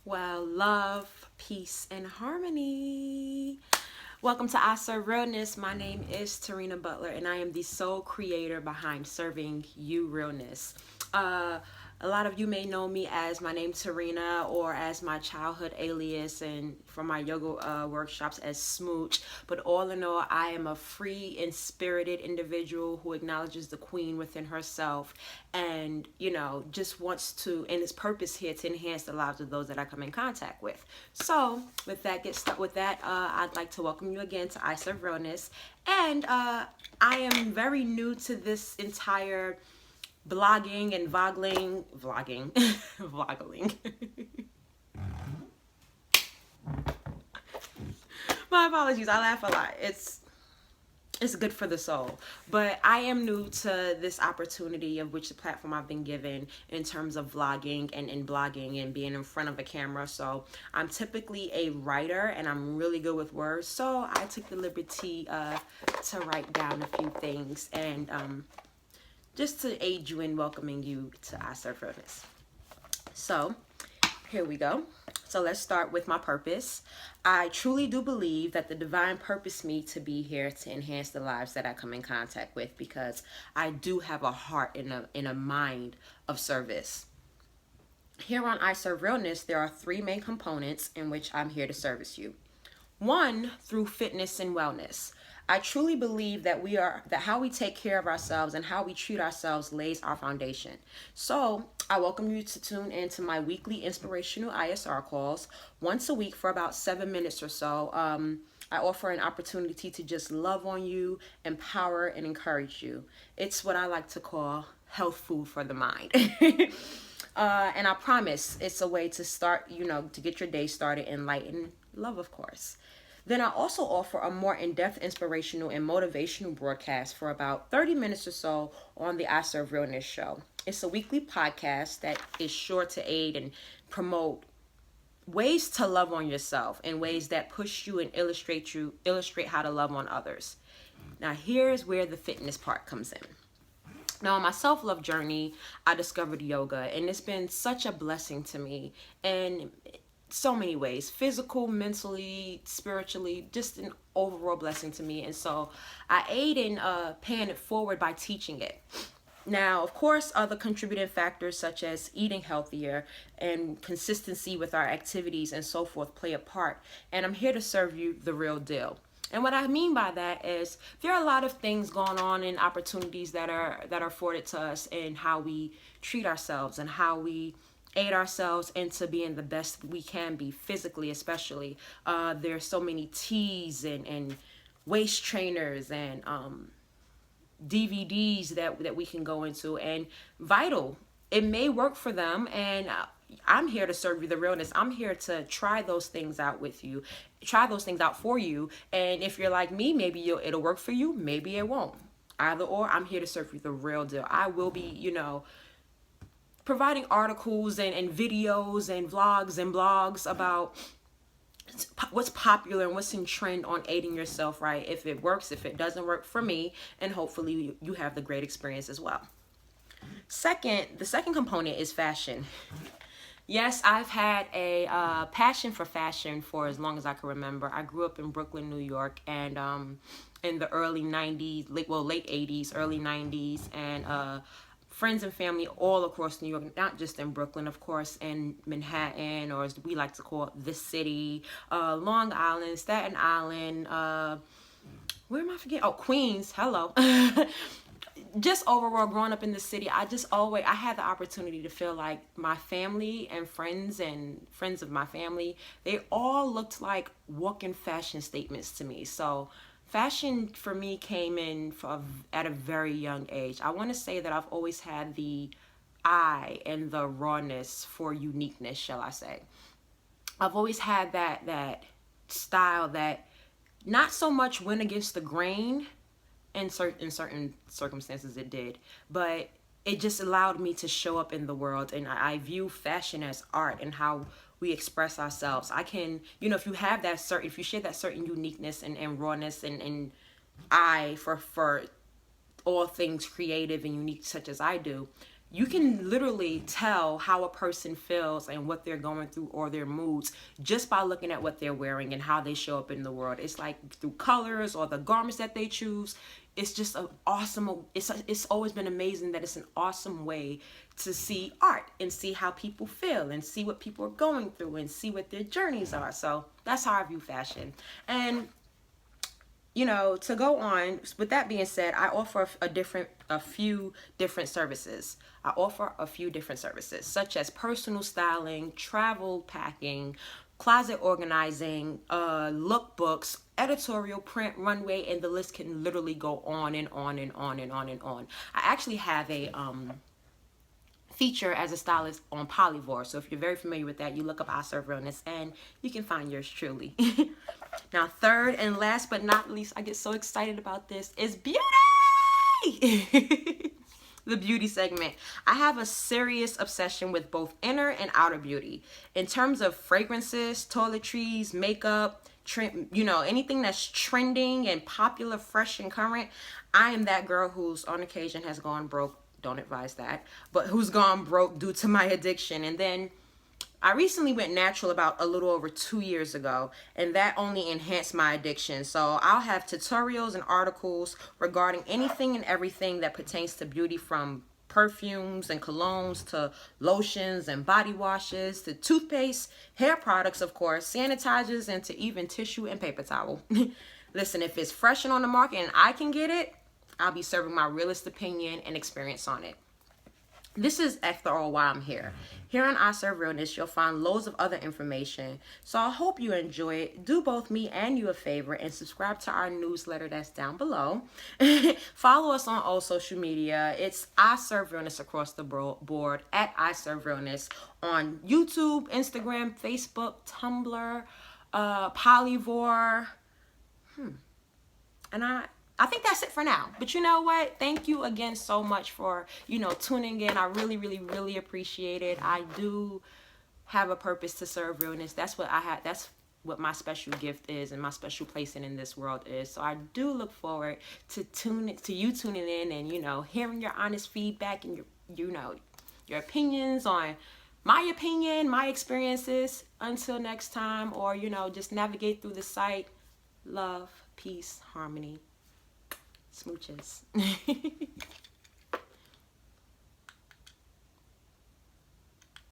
Well, love, peace, and harmony. Welcome to iServeRealness. My name is Tarina Butler, and I am the sole creator behind Serving You Realness. Uh, a lot of you may know me as my name Tarina or as my childhood alias and from my yoga workshops as Smooch. But all in all, I am a free and spirited individual who acknowledges the queen within herself and, just wants to, and its purpose here to enhance the lives of those that I come in contact with. So with that, I'd like to welcome you again to iServeRealness. And I am very new to this entire blogging and vlogging, vlogging. My apologies. I laugh a lot. It's good for the soul. But I am new to this opportunity of which the platform I've been given in terms of vlogging and blogging and being in front of a camera. So I'm typically a writer and I'm really good with words. So I took the liberty to write down a few things and just to aid you in welcoming you to iServeRealness. So here we go. So let's start with my purpose. I truly do believe that the divine purposed me to be here to enhance the lives that I come in contact with because I do have a heart and a mind of service. Here on iServeRealness, there are three main components in which I'm here to service you. One, through fitness and wellness. I truly believe that how we take care of ourselves and how we treat ourselves lays our foundation. So I welcome you to tune into my weekly inspirational ISR calls once a week for about 7 minutes or so. I offer an opportunity to just love on you, empower, and encourage you. It's what I like to call health food for the mind. And I promise it's a way to start, to get your day started in light and love, of course. Then I also offer a more in-depth inspirational and motivational broadcast for about 30 minutes or so on the iServeRealness show. It's a weekly podcast that is sure to aid and promote ways to love on yourself and ways that push you and illustrate how to love on others. Now here's where the fitness part comes in. Now, on my self-love journey, I discovered yoga, and it's been such a blessing to me in so many ways, physical, mentally, spiritually, just an overall blessing to me. And so I aid in paying it forward by teaching it. Now, of course, other contributing factors such as eating healthier and consistency with our activities and so forth play a part. And I'm here to serve you the real deal. And what I mean by that is there are a lot of things going on and opportunities that are afforded to us in how we treat ourselves and how we aid ourselves into being the best we can be, physically especially. There's so many teas and waist trainers and DVDs that we can go into, and vital. It may work for them, and I'm here to serve you the realness. I'm here to try those things out with you, try those things out for you. And if you're like me, maybe it'll work for you, maybe it won't. Either or, I'm here to serve you the real deal. I will be, providing articles and videos and vlogs and blogs about what's popular and what's in trend on aiding yourself, right? If it works, if it doesn't work for me, and hopefully you have the great experience as well. The second component is fashion. Yes, I've had a passion for fashion for as long as I can remember. I grew up in Brooklyn, New York, and in the early 90s, late 80s, early 90s, and friends and family all across New York, not just in Brooklyn, of course, in Manhattan, or as we like to call it, the city, Long Island, Staten Island, where am I forgetting? Oh, Queens, hello. Just overall growing up in the city, I had the opportunity to feel like my family and friends of my family, they all looked like walking fashion statements to me. So fashion for me came in at a very young age. I want to say that I've always had the eye and the rawness for uniqueness, shall I say. I've always had that style that not so much went against the grain. In certain circumstances it did, but it just allowed me to show up in the world. And I view fashion as art and how we express ourselves. I can, if you share that certain uniqueness and rawness and eye for all things creative and unique such as I do, you can literally tell how a person feels and what they're going through or their moods just by looking at what they're wearing and how they show up in the world. It's like through colors or the garments that they choose. It's just an awesome, it's always been amazing that it's an awesome way to see art and see how people feel and see what people are going through and see what their journeys are. So that's how I view fashion. And you know, to go on, with that being said, I offer a few different services. I offer a few different services, such as personal styling, travel packing, closet organizing, lookbooks, editorial, print, runway, and the list can literally go on and on and on and on and on. I actually have a feature as a stylist on Polyvore. So if you're very familiar with that, you look up iServeRealness and you can find yours truly. Now, third and last but not least, I get so excited about this, is beauty! The beauty segment. I have a serious obsession with both inner and outer beauty. In terms of fragrances, toiletries, makeup, you know, anything that's trending and popular, fresh and current, I am that girl who's on occasion has gone broke. Don't advise that, but who's gone broke due to my addiction. And then I recently went natural about a little over 2 years ago, and that only enhanced my addiction. So I'll have tutorials and articles regarding anything and everything that pertains to beauty, from perfumes and colognes to lotions and body washes to toothpaste, hair products, of course, sanitizers, and to even tissue and paper towel. Listen, if it's fresh and on the market and I can get it, I'll be serving my realist opinion and experience on it. This is, after all, why I'm here. Here on iServeRealness, you'll find loads of other information. So I hope you enjoy it. Do both me and you a favor and subscribe to our newsletter that's down below. Follow us on all social media. It's iServeRealness across the board, at iServeRealness on YouTube, Instagram, Facebook, Tumblr, Polyvore. And I think that's it for now. But you know what? Thank you again so much for, you know, tuning in. I really, really, really appreciate it. I do have a purpose to serve realness. That's what I had. That's what my special gift is and my special placing in this world is. So I do look forward to you tuning in and, you know, hearing your honest feedback and your opinions on my opinion, my experiences. Until next time, or, you know, just navigate through the site. Love, peace, harmony. Smooches.